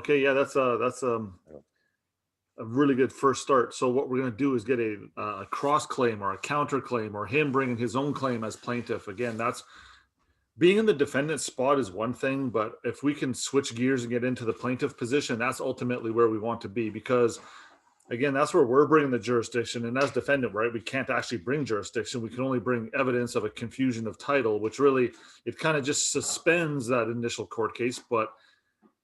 Okay, yeah, that's a really good first start. So what we're going to do is get a cross claim or a counter claim, or him bringing his own claim as plaintiff. Again, that's being in the defendant spot is one thing, but if we can switch gears and get into the plaintiff position, that's ultimately where we want to be, because again, that's where we're bringing the jurisdiction. And as defendant, right, we can't actually bring jurisdiction. We can only bring evidence of a confusion of title, which really, it kind of just suspends that initial court case, but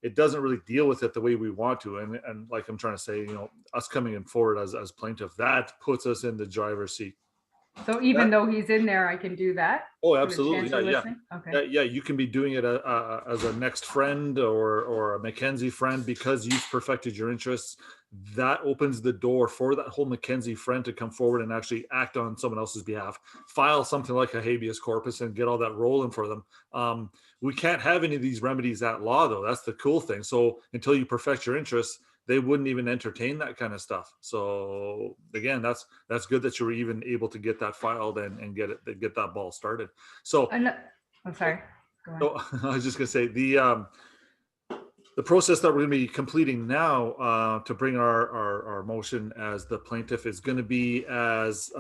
it doesn't really deal with it the way we want to. And like I'm trying to say, us coming in forward as plaintiff, that puts us in the driver's seat. So even though he's in there, I can do that? Oh, absolutely. Yeah. Okay. Yeah, you can be doing it as a next friend or a Mackenzie friend, because you've perfected your interests. That opens the door for that whole Mackenzie friend to come forward and actually act on someone else's behalf, file something like a habeas corpus and get all that rolling for them. We can't have any of these remedies at law, though. That's the cool thing. So until you perfect your interests, they wouldn't even entertain that kind of stuff. So again, that's good that you were even able to get that filed and get that ball started. So I'm sorry. Go on. So I was just gonna say the process that we're going to be completing now to bring our motion as the plaintiff is going to be as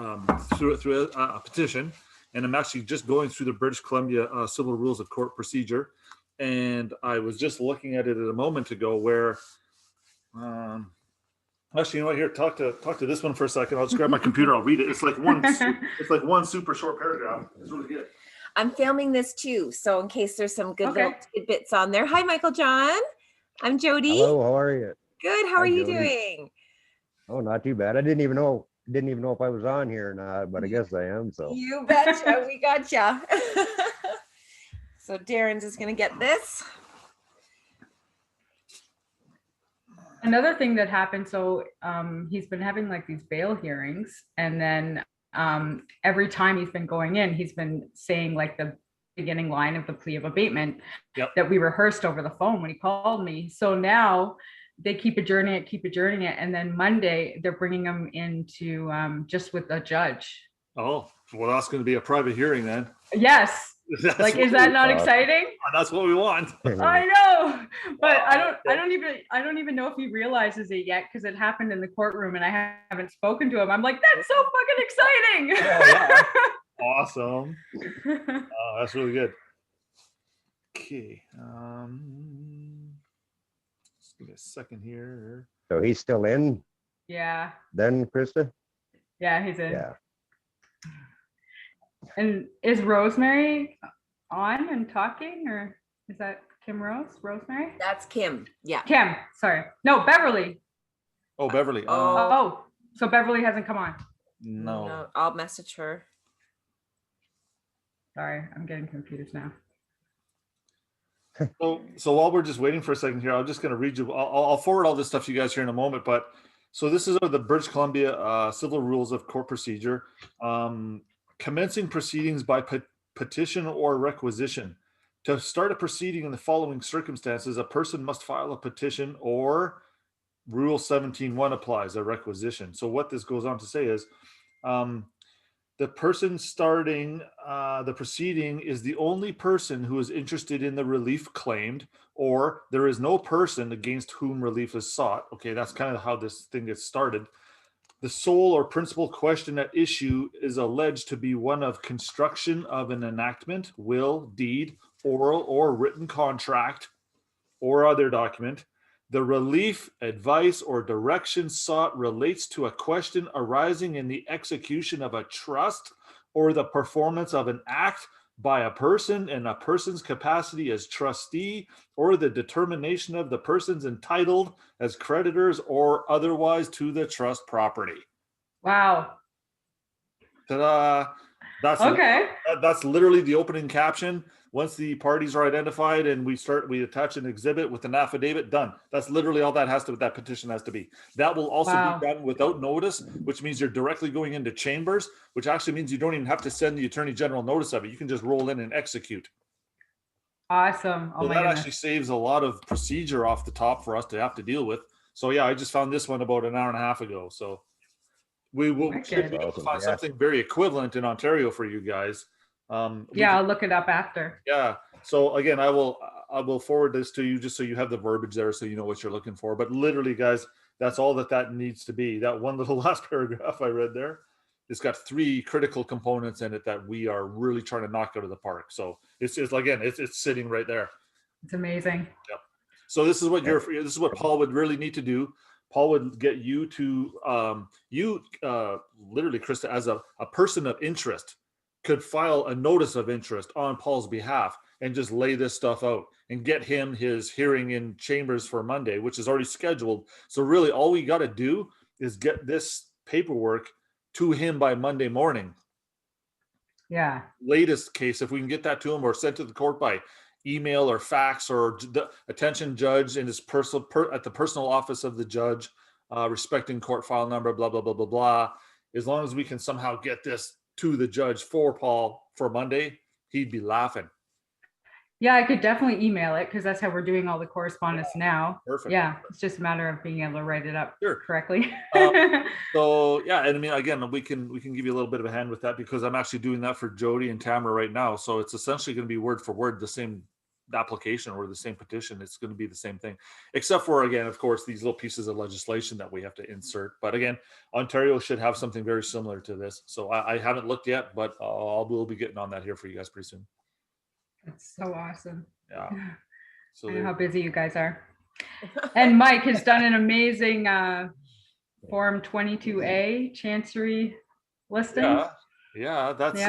through a petition, and I'm actually just going through the British Columbia Civil Rules of Court Procedure, and I was just looking at it a moment ago where. Actually, you know what? Here, talk to this one for a second. I'll just grab my computer. I'll read it. It's like one super short paragraph. It's really good. I'm filming this too, so in case there's some good little tidbits on there. Hi, Michael John. I'm Jody. Hello. How are you? Good. How are you Jody. doing? Oh, not too bad. I didn't even know if I was on here or not, but I guess I am. So you betcha. We gotcha. So Darren's is going to get this. Another thing that happened, so he's been having like these bail hearings, and then every time he's been going in, he's been saying like the beginning line of the plea of abatement that we rehearsed over the phone when he called me. So now they keep adjourning it, and then Monday they're bringing him into just with a judge. Oh, well, that's going to be a private hearing then. Yes. Like, is that not exciting? That's what we want. I know, but I don't even know if he realizes it yet, because it happened in the courtroom and I haven't spoken to him. I'm like, that's so fucking exciting. Yeah. Awesome. That's really good. Okay. Just give me a second here. So he's still in? Yeah. Then, Christa? Yeah, he's in. Yeah. And is Rosemary on and talking, or is that Kim Rosemary? That's Kim. Yeah. Kim. Sorry. No, Beverly. Oh, Beverly. Oh, so Beverly hasn't come on. No. I'll message her. Sorry, I'm getting confused now. So while we're just waiting for a second here, I'm just going to read you. I'll forward all this stuff to you guys here in a moment. But so this is the British Columbia Civil Rules of Court Procedure. Commencing proceedings by petition or requisition. To start a proceeding in the following circumstances, a person must file a petition, or Rule 17.1 applies, a requisition. So what this goes on to say is the person starting the proceeding is the only person who is interested in the relief claimed, or there is no person against whom relief is sought. Okay, that's kind of how this thing gets started. The sole or principal question at issue is alleged to be one of construction of an enactment, will, deed, oral or written contract, or other document. The relief, advice, or direction sought relates to a question arising in the execution of a trust or the performance of an act by a person in a person's capacity as trustee, or the determination of the persons entitled as creditors or otherwise to the trust property. Wow. Ta-da! That's literally the opening caption. Once the parties are identified and we attach an exhibit with an affidavit, done. That's literally all that petition has to be. That will also be done without notice, which means you're directly going into chambers, which actually means you don't even have to send the Attorney General notice of it. You can just roll in and execute. Awesome. So that actually saves a lot of procedure off the top for us to have to deal with. So yeah, I just found this one about an hour and a half ago. So we will find something very equivalent in Ontario for you guys. I'll look it up after. Yeah, So again, I will forward this to you just so you have the verbiage there, so you know what you're looking for. But literally, guys, that's all that needs to be. That one little last paragraph I read there, it's got 3 critical components in it that we are really trying to knock out of the park. So it's again, it's sitting right there. It's amazing. Yep. So this is what this is what Paul would really need to do. Paul would get you to literally, Christa, as a person of interest, could file a notice of interest on Paul's behalf and just lay this stuff out and get him his hearing in chambers for Monday, which is already scheduled. So really all we got to do is get this paperwork to him by Monday morning. Yeah. Latest case, if we can get that to him or sent to the court by email or fax, or the attention judge in his personal at the personal office of the judge, respecting court file number, blah, blah, blah, blah, blah. As long as we can somehow get this to the judge for Paul for Monday, he'd be laughing. Yeah, I could definitely email it because that's how we're doing all the correspondence now. Perfect. Yeah, it's just a matter of being able to write it up correctly. So yeah, and I mean, again, we can give you a little bit of a hand with that because I'm actually doing that for Jody and Tamara right now. So it's essentially going to be word for word the same application or the same petition. It's going to be the same thing, except for, again, of course, these little pieces of legislation that we have to insert. But again, Ontario should have something very similar to this. So I haven't looked yet, but we'll be getting on that here for you guys pretty soon. That's so awesome. Yeah. So I know how busy you guys are. And Mike has done an amazing Form 22A Chancery listing. Yeah, that's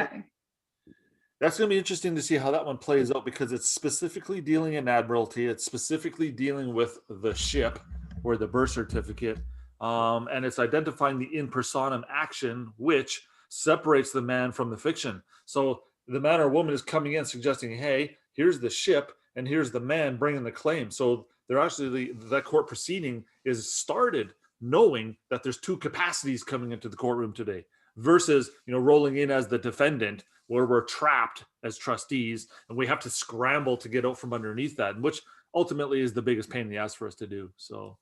going to be interesting to see how that one plays out because it's specifically dealing in Admiralty. It's specifically dealing with the ship or the birth certificate. And it's identifying the in personam action, which separates the man from the fiction. So the man or woman is coming in suggesting, hey, here's the ship and here's the man bringing the claim. So they're actually, that court proceeding is started knowing that there's 2 capacities coming into the courtroom today versus, rolling in as the defendant where we're trapped as trustees and we have to scramble to get out from underneath that, which ultimately is the biggest pain in the ass for us to do. So.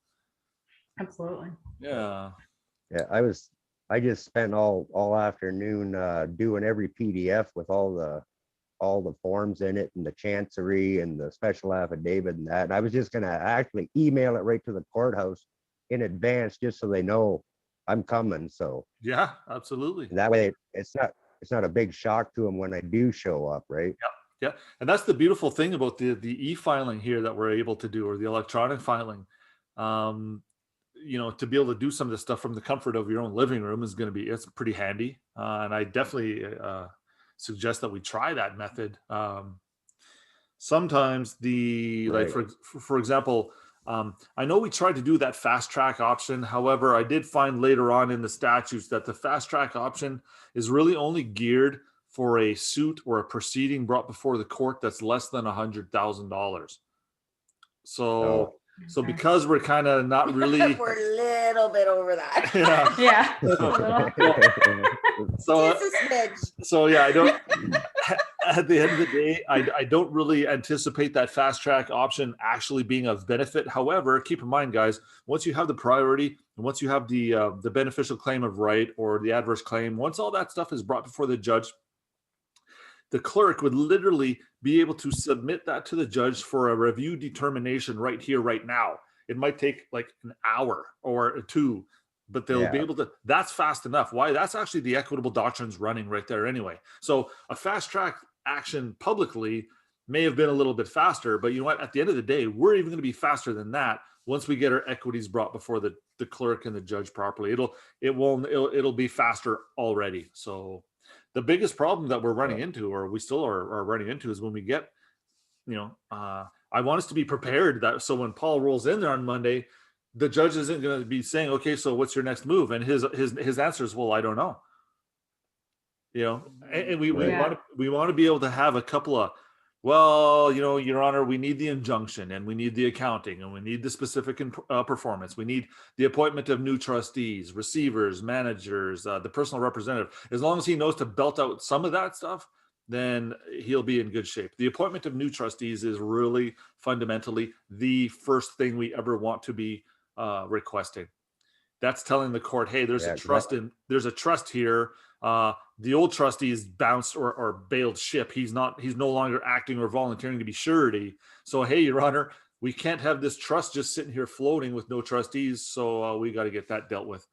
Absolutely. Yeah. Yeah, I just spent all afternoon doing every PDF with all the forms in it and the chancery and the special affidavit and that. And I was just gonna actually email it right to the courthouse in advance just so they know I'm coming. So yeah, absolutely. That way it's not a big shock to them when I do show up, right? Yeah. And that's the beautiful thing about the e-filing here that we're able to do, or the electronic filing. To be able to do some of this stuff from the comfort of your own living room it's pretty handy. And I definitely suggest that we try that method. Sometimes like for example, I know we tried to do that fast track option. However, I did find later on in the statutes that the fast track option is really only geared for a suit or a proceeding brought before the court that's less than $100,000. So because we're kind of not really, we're a little bit over that. Yeah. So yeah, I don't. At the end of the day, I don't really anticipate that fast track option actually being of benefit. However, keep in mind, guys, once you have the priority and once you have the beneficial claim of right or the adverse claim, once all that stuff is brought before the judge, the clerk would literally be able to submit that to the judge for a review determination right here, right now. It might take like an hour or 2, but they'll be able to, that's fast enough. Why? That's actually the equitable doctrines running right there anyway. So a fast track action publicly may have been a little bit faster, but you know what? At the end of the day, we're even going to be faster than that once we get our equities brought before the clerk and the judge properly. It'll be faster already. So the biggest problem that we're running into, or we still are running into, is when we get, I want us to be prepared that so when Paul rolls in there on Monday, the judge isn't going to be saying, okay, so what's your next move? And his answer is, well, I don't know. And we want to be able to have a couple of, well, Your Honor, we need the injunction and we need the accounting and we need the specific performance. We need the appointment of new trustees, receivers, managers, the personal representative. As long as he knows to belt out some of that stuff, then he'll be in good shape. The appointment of new trustees is really fundamentally the first thing we ever want to be requesting. That's telling the court, hey, there's a trust here. the old trustee is bounced or bailed ship. He's no longer acting or volunteering to be surety. So, hey, Your Honor, we can't have this trust just sitting here floating with no trustees. So we got to get that dealt with.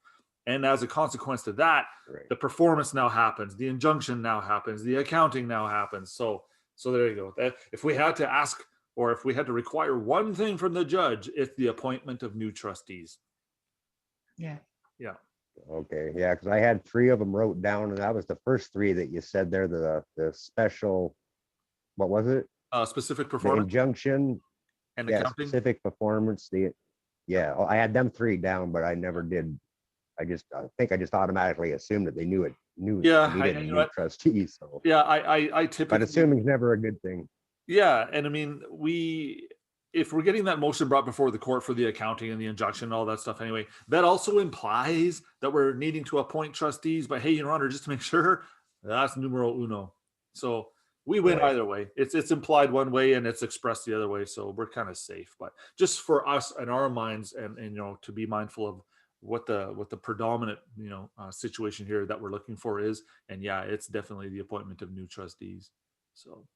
And as a consequence to that, Right. the performance now happens. The injunction now happens. The accounting now happens. So there you go. If we had to ask, or if we had to require one thing from the judge, it's the appointment of new trustees. Yeah. Yeah. Okay, yeah, because I had 3 of them wrote down, and that was the first 3 that you said there. The special, what was it? Specific The performance injunction, and yeah, accounting. specific performance. I had them 3 down, but I never did. I think I just automatically assumed that they knew it. Yeah, we needed you a know new what? trustee. So, Yeah, I typically. but assuming is never a good thing. Yeah, and I mean, if we're getting that motion brought before the court for the accounting and the injunction and all that stuff anyway, that also implies that we're needing to appoint trustees. But hey, Your Honor, just to make sure, that's numero uno. So we win Right. either way. It's implied one way and it's expressed the other way. So we're kind of safe. But just for us and our minds, and to be mindful of what the predominant situation here that we're looking for is. And yeah, it's definitely the appointment of new trustees. So.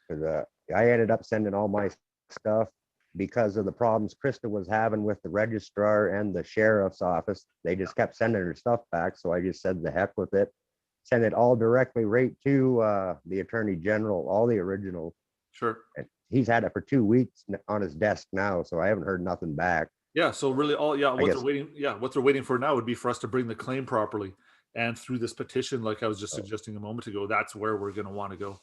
Because I ended up sending all my stuff because of the problems Christa was having with the registrar and the sheriff's office. They just kept sending her stuff back. So I just said the heck with it. Send it all directly right to the attorney general, all the original. Sure. And he's had it for 2 weeks on his desk now. So I haven't heard nothing back. Yeah. So really what they're waiting for now would be for us to bring the claim properly. And through this petition, like I was just suggesting a moment ago, that's where we're going to want to go.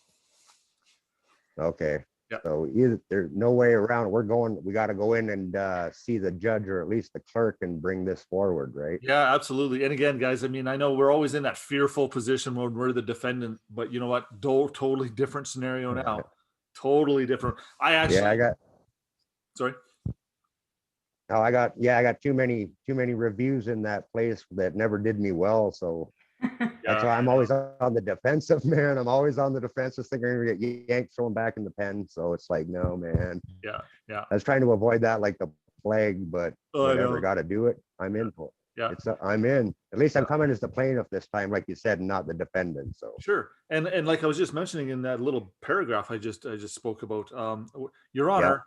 Okay. Yeah. So there's no way around. We got to go in and see the judge or at least the clerk and bring this forward, right? Yeah, absolutely. And again, guys, I mean, I know we're always in that fearful position when we're the defendant, but you know what? Totally different scenario now. Totally different. Sorry. No, I got too many reviews in that place that never did me well. So that's why I'm always on the defensive, man. I'm always on the defensive, thinking I'm gonna get yanked, thrown back in the pen. So it's like, no, man. Yeah. I was trying to avoid that like the plague, but whatever, got to do it. I'm in for it. Yeah. I'm in. At least I'm coming as the plaintiff this time, like you said, and not the defendant. So sure. And like I was just mentioning in that little paragraph I just spoke about, Your Honor,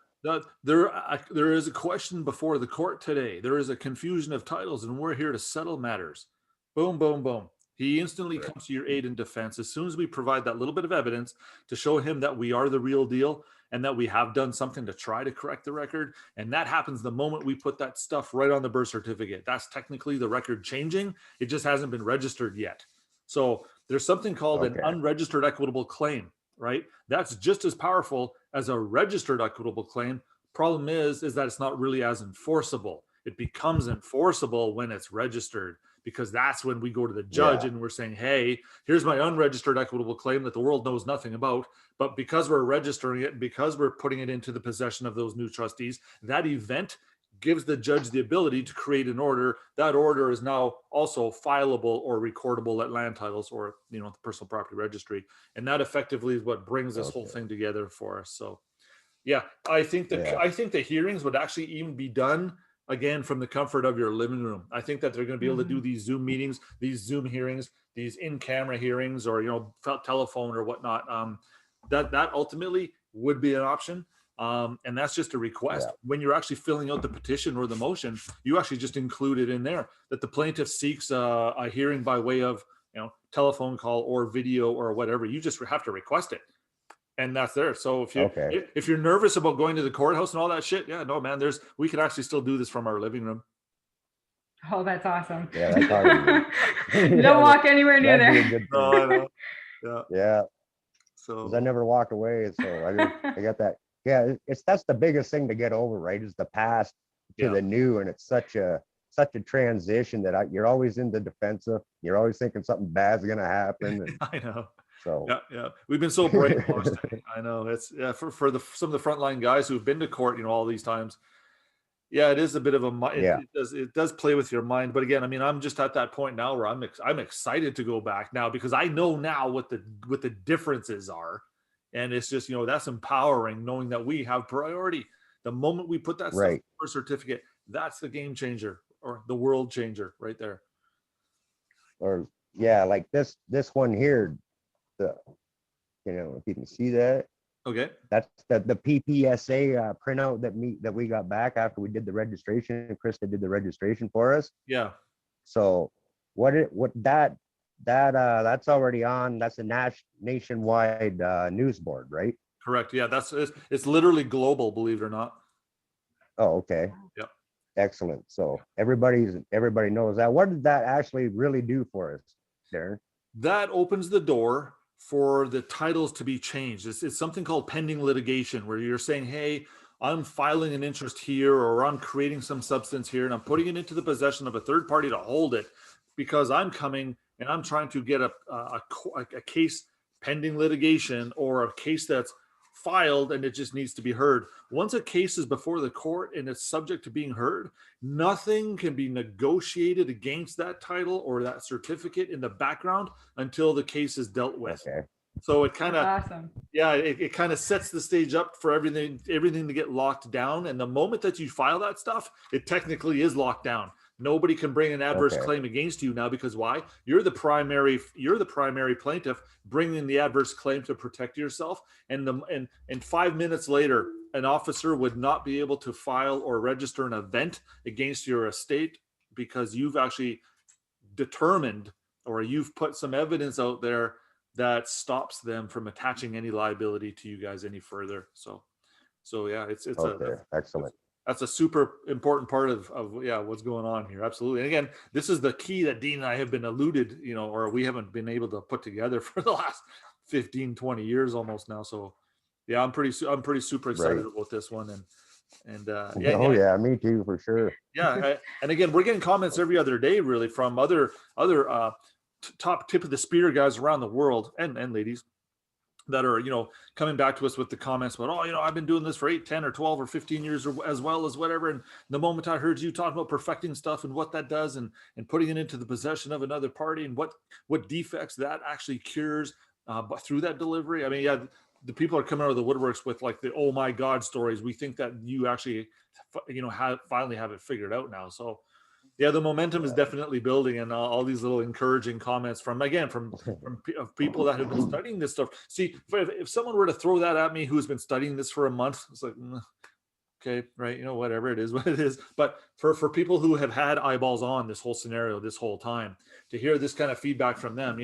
there is a question before the court today. There is a confusion of titles, and we're here to settle matters. Boom, boom, boom. He instantly comes to your aid and defense as soon as we provide that little bit of evidence to show him that we are the real deal and that we have done something to try to correct the record. And that happens the moment we put that stuff right on the birth certificate. That's technically the record changing. It just hasn't been registered yet. So there's something called an unregistered equitable claim, right? That's just as powerful as a registered equitable claim. Problem is that it's not really as enforceable. It becomes enforceable when it's registered, because that's when we go to the judge and we're saying, hey, here's my unregistered equitable claim that the world knows nothing about. But because we're registering it, and because we're putting it into the possession of those new trustees, that event gives the judge the ability to create an order. That order is now also fileable or recordable at land titles or, the personal property registry. And that effectively is what brings this whole thing together for us. So, yeah, I think the hearings would actually even be done again from the comfort of your living room. I think that they're going to be able to do these Zoom meetings, these Zoom hearings, these in-camera hearings, or telephone or whatnot. That ultimately would be an option, and that's just a request. When you're actually filling out the petition or the motion, you actually just include it in there that the plaintiff seeks a hearing by way of telephone call or video or whatever. You just have to request it. And that's there. So if you're nervous about going to the courthouse and all that shit, yeah, no, man, we can actually still do this from our living room. Oh, that's awesome. Yeah, that's already Don't walk anywhere near there. No, I know. Yeah. So I never walk away. So I got that. Yeah, that's the biggest thing to get over, right? Is the past to the new, and it's such a transition that you're always in the defensive. You're always thinking something bad's gonna happen. And, I know. So yeah, we've been so brainwashed. I know it's for some of the frontline guys who've been to court, all these times. Yeah, it is a bit of a it does play with your mind. But again, I mean, I'm just at that point now where I'm excited to go back now because I know now what the differences are, and it's just that's empowering knowing that we have priority. The moment we put that stuff on the certificate, that's the game changer or the world changer right there. Or yeah, like this one here, the, if you can see that, Okay. that's the PPSA printout that we got back after we did the registration. Christa did the registration for us. Yeah. So that's already on. That's a nationwide news board, right? Correct. Yeah. It's literally global, believe it or not. Oh, okay. Yep. Excellent. So everybody knows that. What did that actually really do for us, Darren? That opens the door for the titles to be changed. It's something called pending litigation, where you're saying, hey, I'm filing an interest here, or I'm creating some substance here, and I'm putting it into the possession of a third party to hold it because I'm coming and I'm trying to get a case pending litigation, or a case that's filed and it just needs to be heard. Once a case is before the court and it's subject to being heard, nothing can be negotiated against that title or that certificate in the background until the case is dealt with. Okay. So it kind of, Awesome. yeah, it kind of sets the stage up for everything to get locked down. And the moment that you file that stuff, it technically is locked down. Nobody can bring an adverse claim against you now, because why? You're the primary plaintiff bringing the adverse claim to protect yourself. And 5 minutes later, an officer would not be able to file or register an event against your estate because you've actually determined, or you've put some evidence out there that stops them from attaching any liability to you guys any further. So yeah, it's okay. Excellent. That's a super important part of what's going on here. Absolutely. And again, this is the key that Dean and I have been alluded, or we haven't been able to put together for the last 15, 20 years almost now. So yeah, I'm pretty super excited about this one. Yeah, me too, for sure. Yeah. And again, we're getting comments every other day, really, from other top tip of the spear guys around the world, and ladies, that are, coming back to us with the comments about, I've been doing this for 8, 10 or 12 or 15 years, or as well as whatever. And the moment I heard you talk about perfecting stuff and what that does, and putting it into the possession of another party, and what defects that actually cures but through that delivery. I mean, yeah, the people are coming out of the woodworks with like the, oh my God stories. We think that you actually, finally have it figured out now. So yeah, the momentum is definitely building, and all these little encouraging comments from people that have been studying this stuff. See, if someone were to throw that at me who's been studying this for a month, it's like, okay, right, whatever, it is what it is. But for people who have had eyeballs on this whole scenario this whole time, to hear this kind of feedback from them,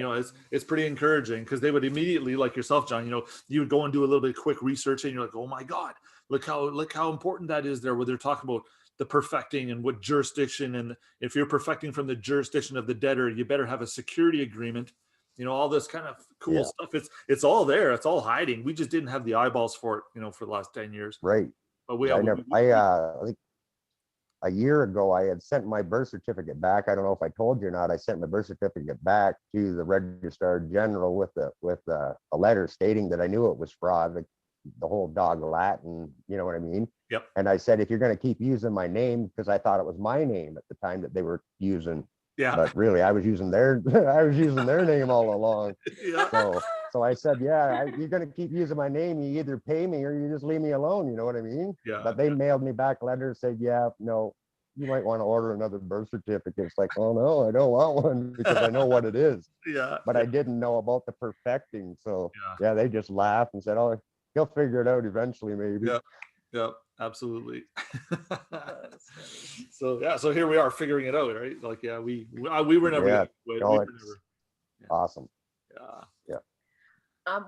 it's pretty encouraging, because they would immediately, like yourself, John, you would go and do a little bit of quick research, and you're like, oh my God, look how important that is there, where they're talking about the perfecting and what jurisdiction, and if you're perfecting from the jurisdiction of the debtor, you better have a security agreement, all this kind of cool stuff. It's all there. It's all hiding. We just didn't have the eyeballs for it, for the last 10 years. Right. But I think a year ago, I had sent my birth certificate back. I don't know if I told you or not. I sent my birth certificate back to the Registrar General with a letter stating that I knew it was fraud, the whole dog Latin, you know what I mean? Yep. And I said, if you're going to keep using my name, because I thought it was my name at the time that they were using. Yeah. But really, I was using their name all along. Yeah. So I said, yeah, you're going to keep using my name. You either pay me or you just leave me alone. You know what I mean? Yeah. But they mailed me back letters, said, yeah, no, you might want to order another birth certificate. It's like, oh no, I don't want one, because I know what it is. Yeah. But I didn't know about the perfecting. So yeah, they just laughed and said, oh, he'll figure it out eventually, maybe. Yeah. Yep, absolutely. So here we are figuring it out, right? Like, yeah, we were never. Awesome. Yeah.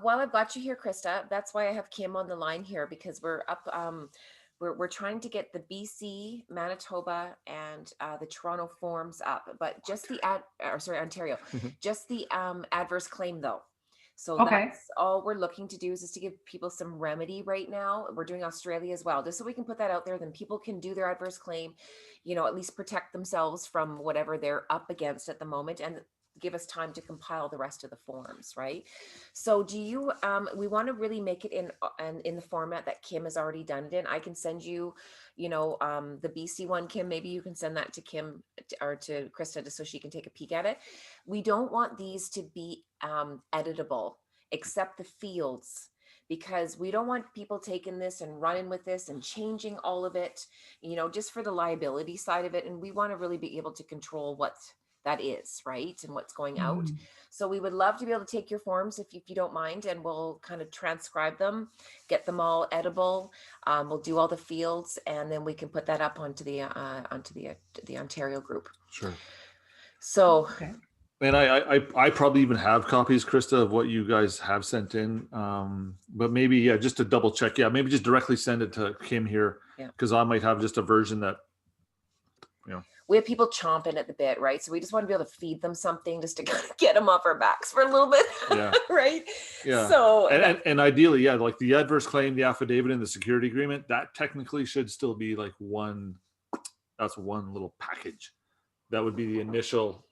While I've got you here, Christa, that's why I have Kim on the line here, because we're up. We're trying to get the BC, Manitoba, and the Toronto forms up, but just the Ontario, just the adverse claim though. So that's all we're looking to do, is just to give people some remedy right now. We're doing Australia as well, just so we can put that out there. Then people can do their adverse claim, at least protect themselves from whatever they're up against at the moment, and give us time to compile the rest of the forms, right? So do you, we want to really make it in the format that Kim has already done it in. I can send you, the BC one, Kim, maybe you can send that to Kim or to Christa, just so she can take a peek at it. We don't want these to be editable, except the fields, because we don't want people taking this and running with this and changing all of it, just for the liability side of it. And we want to really be able to control that is, right? And what's going out. Mhm. So we would love to be able to take your forms if you don't mind, and we'll kind of transcribe them, get them all edible. We'll do all the fields, and then we can put that up onto the Ontario group. Sure. So Okay. And I probably even have copies, Krista, of what you guys have sent in. But maybe, yeah, just to double check. Yeah, maybe just directly send it to Kim here, Yeah. because I might have just a version that, we have people chomping at the bit, right? So we just want to be able to feed them something just to kind of get them off our backs for a little bit, Yeah. right? Yeah. So and ideally, yeah, like the adverse claim, the affidavit, and the security agreement, that technically should still be like that's one little package. That would be the initial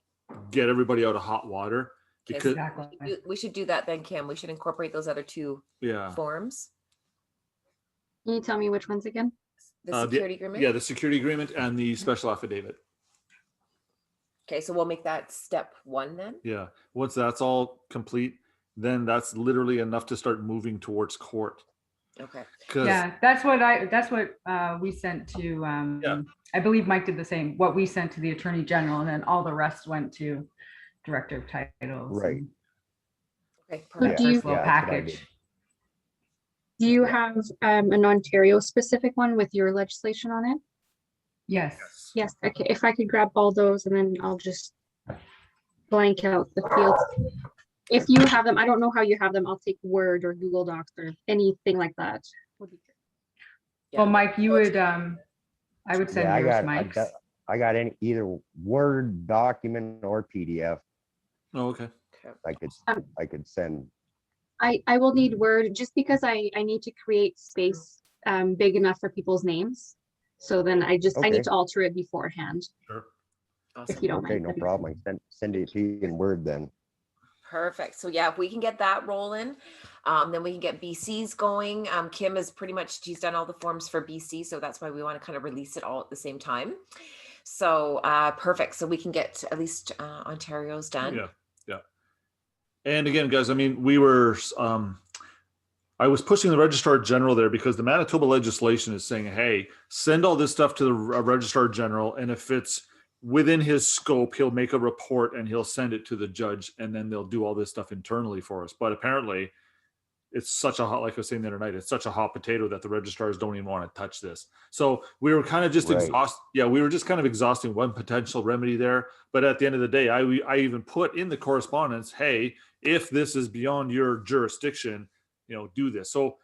get everybody out of hot water. Because Exactly. we should do that then, Kim. We should incorporate those other two yeah, forms. Can you tell me which ones again? The security agreement. yeah, the security agreement and the special affidavit. Okay, so we'll make that step 1 then. Yeah. Once that's all complete, then that's literally enough to start moving towards court. Okay. Yeah, that's what we sent to, Yeah. I believe Mike did the same, what we sent to the Attorney General, and then all the rest went to Director of Titles. Right. Okay, So perfect. do you, First little Yeah, that's what I package. do you have an Ontario specific one with your legislation on it? Yes. Yes, okay, if I could grab all those and then I'll just blank out the fields. If you have them, I don't know how you have them, I'll take Word or Google Docs or anything like that. Would be good. Well, Mike, you would, I would send Yeah, yours, Mike's. I got any either Word document or PDF. Oh, okay. I could send. I will need Word just because I need to create space big enough for people's names. So then I Okay. need to alter it beforehand, Sure. Awesome. if you don't Okay, mind. no That'd be problem. I can send it to you in Word then. Perfect. So yeah, if we can get that rolling, then we can get BC's going. Kim is pretty much, she's done all the forms for BC. So that's why we want to kind of release it all at the same time. So perfect. So we can get at least Ontario's done. Yeah. Yeah. And again, guys, I mean, I was pushing the Registrar General there because the Manitoba legislation is saying, hey, send all this stuff to the Registrar General, and if it's within his scope, he'll make a report and he'll send it to the judge, and then they'll do all this stuff internally for us. But apparently it's such a hot, like I was saying the other night, it's such a hot potato that the registrars don't even want to touch this. So we were kind of just Right. we were just kind of exhausting one potential remedy there. But at the end of the day, I even put in the correspondence, hey, if this is beyond your jurisdiction, do this. So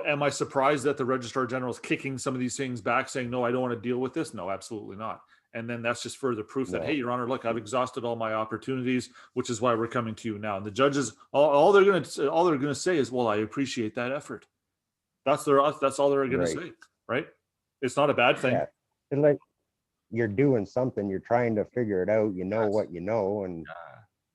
am I surprised that the Registrar General is kicking some of these things back, saying, no, I don't want to deal with this? No, absolutely not. And then that's just further proof that, No. hey, Your Honor, look, I've exhausted all my opportunities, which is why we're coming to you now. And the judges, all they're going to say is, well, I appreciate that effort. That's all they're going to Right. say, right? It's not a bad thing. Yeah. It's like you're doing something, you're trying to figure it out, you know Yes. what you know, and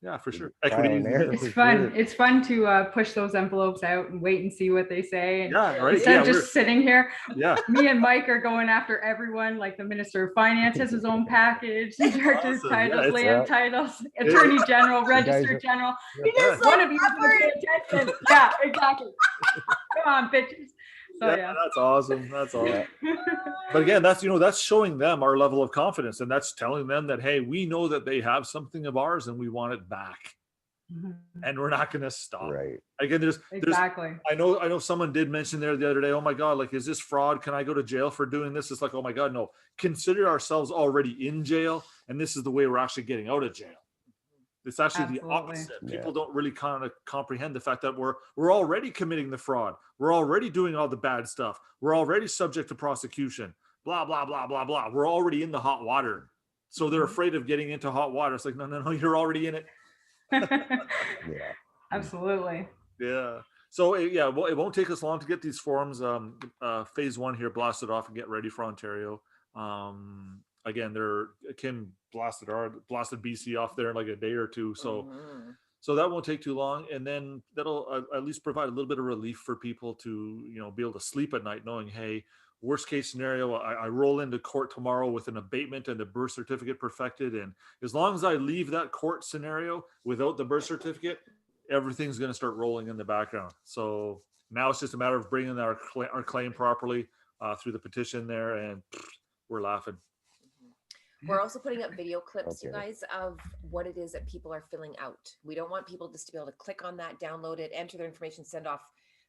Yeah, for sure. Trial Equity. and error. It's For fun. sure. It's fun to push those envelopes out and wait and see what they say. And Yeah, right. instead Yeah, of just sitting here, yeah. me and Mike are going after everyone. Like the Minister of Finance has his own package, the Director of Awesome. Titles, Yeah, it's- Land Titles, Attorney General, Register are- General. Yeah. One of you is going to pay attention. Yeah, exactly. Come on, bitches. So yeah. That's awesome. That's awesome. But again, that's showing them our level of confidence, and that's telling them that, hey, we know that they have something of ours and we want it back, and we're not going to stop. right. Again, there's Exactly. I know someone did mention there the other day, oh my God, like, is this fraud? Can I go to jail for doing this? It's like, oh my God, no. Consider ourselves already in jail, and this is the way we're actually getting out of jail. It's actually the Absolutely. opposite. Yeah. People don't really kind of comprehend the fact that we're already committing the fraud. We're already doing all the bad stuff. We're already subject to prosecution. Blah, blah, blah, blah, blah. We're already in the hot water. So they're afraid of getting into hot water. It's like, no, you're already in it. Yeah. Absolutely. Yeah. So well, it won't take us long to get these forms. Phase 1 here blasted off and get ready for Ontario. Again, Kim blasted BC off there in like a day or two. So that won't take too long, and then that'll at least provide a little bit of relief for people to be able to sleep at night, knowing, hey, worst case scenario, I roll into court tomorrow with an abatement and the birth certificate perfected, and as long as I leave that court scenario without the birth certificate, everything's going to start rolling in the background. So now it's just a matter of bringing our claim properly through the petition there, and we're laughing. We're also putting up video clips, you Okay. guys, of what it is that people are filling out. We don't want people just to be able to click on that, download it, enter their information, send off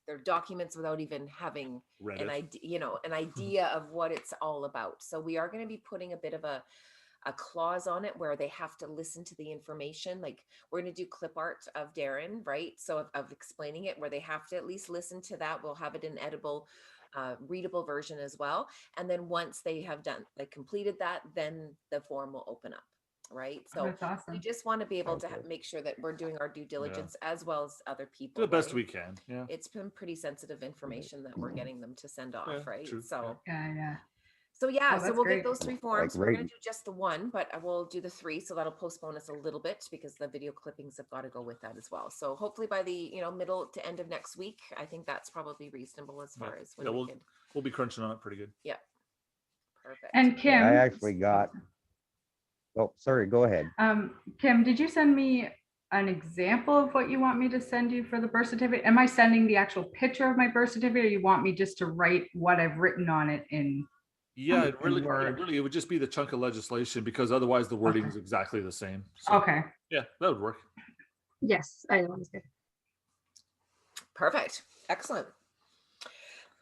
their documents without even having Read an it. idea, an idea of what it's all about. So we are going to be putting a bit of a clause on it where they have to listen to the information. Like we're going to do clip art of Darren, right? So of explaining it, where they have to at least listen to that. We'll have it in editable, readable version as well. And then once they have done, like completed that, then the form will open up, right? So That's we awesome. just want to be able to Okay. make sure that we're doing our due diligence as well as other people. Do the best right? we can. Yeah. It's been pretty sensitive information that we're getting them to send off, Yeah, right? true, So Yeah. so yeah, Oh, so that's we'll great. get those 3 Like forms. We're right- gonna do just the one, but I will do the 3, so that'll postpone us a little bit because the video clippings have got to go with that as well. So hopefully by the middle to end of next week, I think that's probably reasonable as far as when Yeah, we we'll could. we'll be crunching on it pretty good. Perfect. And Kim, I actually got, oh, sorry, go ahead. Kim, did you send me an example of what you want me to send you for the birth certificate? Am I sending the actual picture of my birth certificate, or you want me just to write what I've written on it in? Yeah, In Word. it would just be the chunk of legislation because otherwise the wording is exactly the same. So, Okay. yeah, that would work. Yes, I understand. Perfect. Excellent.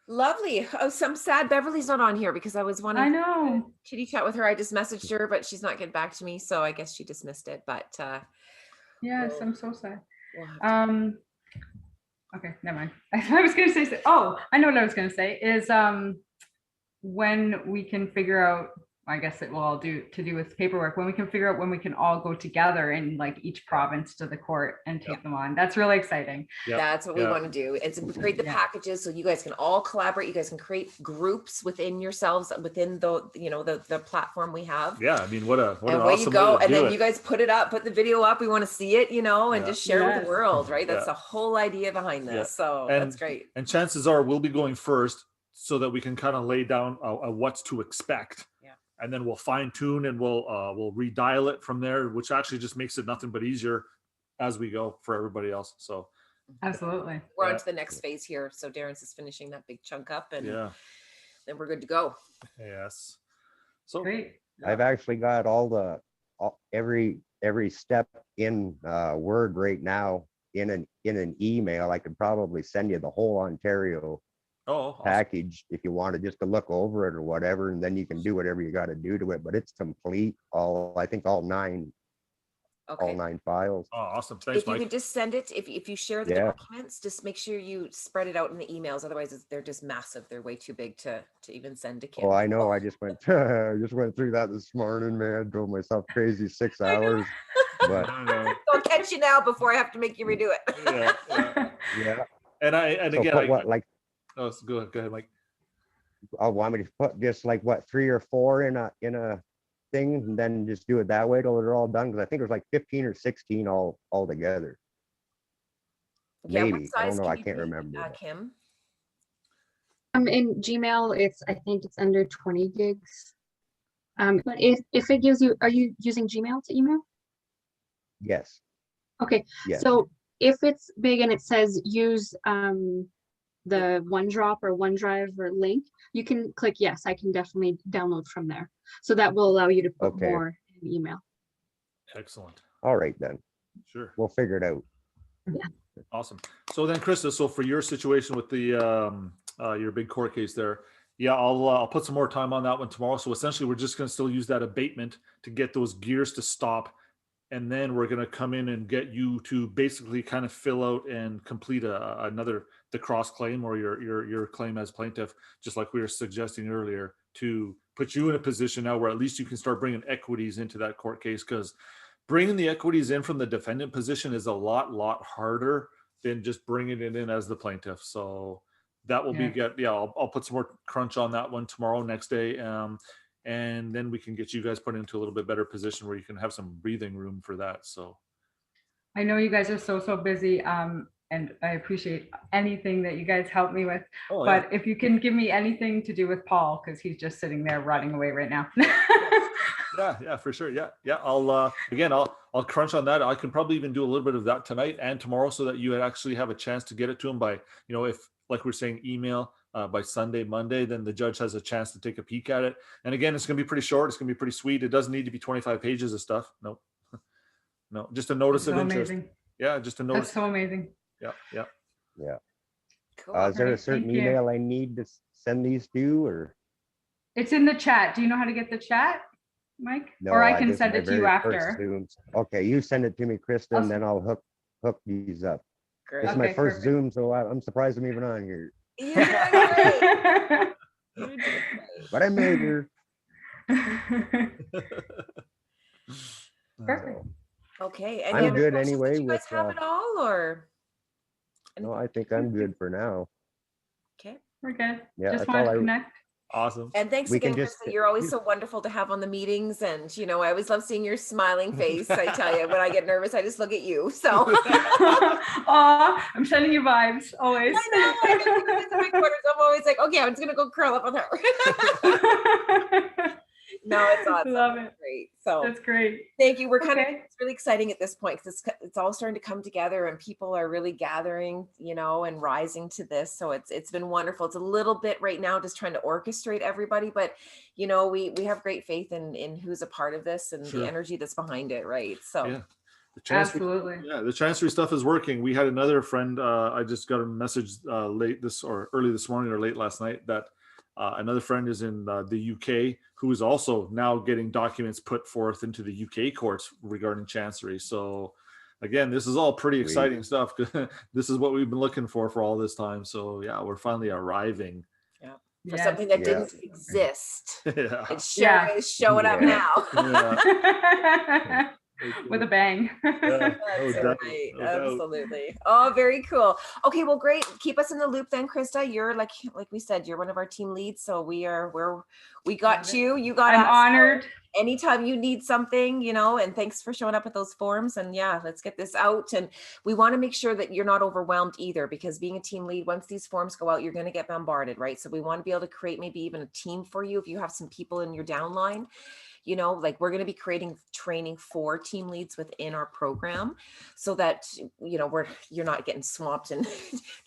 Lovely. Oh, I'm sad Beverly's not on here because I was wanting I to know. chitty chat with her. I just messaged her, but she's not getting back to me, so I guess she dismissed it. But Yes, Well, I'm so sad. we'll have to. Okay, never mind. I was gonna say, oh, I know what I was gonna say is when we can figure out, I guess it will all do with paperwork, when we can figure out when we can all go together in like each province to the court and take them on. That's really exciting. Yeah. That's what we yeah. want to do. It's create the Yeah. packages so you guys can all collaborate. You guys can create groups within yourselves, within the platform we have. Yeah, I mean, what an And away awesome you go. way to And do then it. you guys put it up, put the video up. We want to see it, and Yeah. just share with Yes. the world, right? That's Yeah. the whole idea behind this. Yeah. So And- that's great. And chances are we'll be going first so that we can kind of lay down what's to expect. Yeah. And then we'll fine tune and we'll redial it from there, which actually just makes it nothing but easier as we go for everybody else. So Absolutely. We're on Yeah. to the next phase here. So Darren's is finishing that big chunk up, and yeah, then we're good to go. yes. So Great. Yeah. I've actually got every step in Word right now in an email. I could probably send you the whole Ontario awesome. package if you wanted just to look over it or whatever, and then you can do whatever you got to do to it. But it's complete. I think all nine Okay. files. Oh, awesome. Thanks, If you Mike. could just send it, if you share the Yeah. documents, just make sure you spread it out in the emails. Otherwise, they're just massive. They're way too big to even send to Kim. Oh, I know. I just went through that this morning, man. Drove myself crazy 6 hours. But I'll catch you now before I have to make you redo it. yeah. yeah. And So again, put what, like, oh, go ahead, Mike. want me to put just like what 3 or 4 in a thing, and then just do it that way till they're all done? Because I think it was like 15 or 16 all together. Yeah, what Maybe. I don't size know. can I you can't do, remember. but- Kim. In Gmail, I think it's under 20 gigs. But if it gives you, are you using Gmail to email? Yes. Okay, Yes. so if it's big and it says use the OneDrop or OneDrive or link, you can click yes, I can definitely download from there. So that will allow you to put Okay. more in email. Excellent. All right then. Sure. We'll figure it out. Awesome. So then, Christa, so for your situation with the your big court case there, yeah, I'll put some more time on that one tomorrow. So essentially, we're just going to still use that abatement to get those gears to stop, and then we're going to come in and get you to basically kind of fill out and complete the cross claim or your claim as plaintiff, just like we were suggesting earlier, to put you in a position now where at least you can start bringing equities into that court case, because bringing the equities in from the defendant position is a lot harder than just bringing it in as the plaintiff. So that will be good. Yeah, I'll put some more crunch on that one tomorrow, next day. And then we can get you guys put into a little bit better position where you can have some breathing room for that. So I know you guys are so busy, and I appreciate anything that you guys help me with. oh, yeah. But if you can give me anything to do with Paul, because he's just sitting there rotting away right now. Yeah, for sure. Yeah. I'll crunch on that. I can probably even do a little bit of that tonight and tomorrow so that you actually have a chance to get it to him by, if, like we're saying, email, by Sunday, Monday, then the judge has a chance to take a peek at it. And again, it's going to be pretty short. It's going to be pretty sweet. It doesn't need to be 25 pages of stuff. No, no, just a notice That's of so interest. amazing. Yeah, just a That's notice. so amazing. Yeah, yeah. Yeah. Cool. Is there a Great, certain thank you. email I need to send these to, or? It's in the chat. Do you know how to get the chat, Mike? No, Or I can just send my it to you very first after. Zooms. Okay, you send it to me, Krista, I'll and then I'll hook these up. Great. This is my Okay, first perfect. Zoom, so I'm surprised I'm even on here. You're doing great. You're doing great. But I made her. Perfect. Okay. I'm Any other good questions that anyway you guys with, have at all, or? No, I think I'm good for now. Okay. We're good. Yeah, Just that's all wanted to I- connect. Awesome. And thanks We can again, just- Krista. You're always so wonderful to have on the meetings. And, you know, I always love seeing your smiling face. I tell you, when I get nervous, I just look at you. So Aw, I'm sending you vibes always. I know. I know. When it's in my quarters, I'm always like, okay, I'm just going to go curl up with her. No, it's awesome. Love it. Great. So That's great. thank you. We're kind of, Okay. it's really exciting at this point because it's all starting to come together and people are really gathering, you know, and rising to this. So it's been wonderful. It's a little bit right now just trying to orchestrate everybody, but you know, we have great faith in who's a part of this and Sure. the energy that's behind it, right? So Yeah. The chancery, Absolutely. yeah, the chancery stuff is working. We had another friend. I just got a message early this morning or late last night that another friend is in the UK who is also now getting documents put forth into the UK courts regarding chancery. So again, this is all pretty Sweet. exciting stuff. This is what we've been looking for all this time. So yeah, we're finally arriving. for Yes. something that Yeah. didn't exist, Yeah. it sure Yeah. is showing up Yeah. now. Yeah. With a bang. Yeah. That's No doubt, right. no doubt. Absolutely. Oh, very cool. Okay, well, great. Keep us in the loop then, Krista. You're like we said, you're one of our team leads. So we got Love it. you. You got I'm us. honored. Anytime you need something, you know, and thanks for showing up with those forms. And yeah, let's get this out. And we want to make sure that you're not overwhelmed either, because being a team lead, once these forms go out, you're going to get bombarded, right? So we want to be able to create maybe even a team for you if you have some people in your downline. You know, like we're going to be creating training for team leads within our program so that, you know, you're not getting swamped and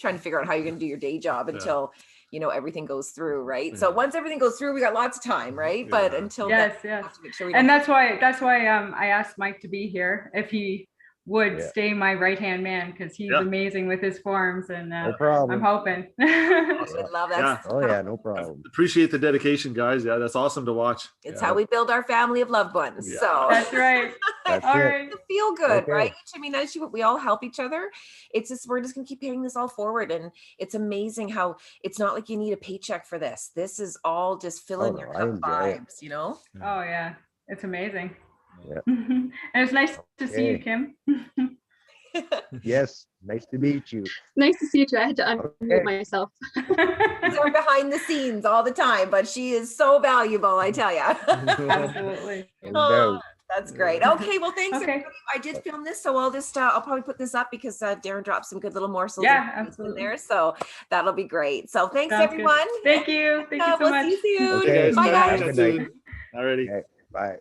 trying to figure out how you're going to do your day job until, you know, everything goes through. Right. So Yeah. once everything goes through, we got lots of time. Right. But Yeah. until Yes, then, we yes. have to make sure we And don't- that's why I asked Mike to be here if he would Yeah. stay my right hand man, because he's Yeah. amazing with his forms, and No I'm problem. hoping. we love that. Yeah. Oh yeah, no problem. Appreciate the dedication, guys. Yeah, that's awesome to watch. It's Yeah. how we build our family of loved ones. Yeah. So That's right. That's All it. right. to feel good, Okay. right? I mean, as we all help each other. It's just, we're just gonna keep paying this all forward. And it's amazing how it's not like you need a paycheck for this. This is all just filling no, your I cup enjoy it. vibes, you know? Oh yeah, it's amazing. Yeah. And it's nice to see you, Okay. Kim. Yes, nice to meet you. Nice to see you too. I had to unmute Okay. myself. She's our behind the scenes all the time, but she is so valuable, I tell you. Absolutely. No Oh, doubt. that's great. Okay, well, thanks. Okay. Everybody. I did film this, so I'll just I'll probably put this up because Darren dropped some good little morsels Yeah, in absolutely. there, so that'll be great. So thanks, Sounds good. everyone. Thank you. Thank you so we'll much. see you soon. Okay, Bye, have guys. a good night. Alrighty. Okay, bye.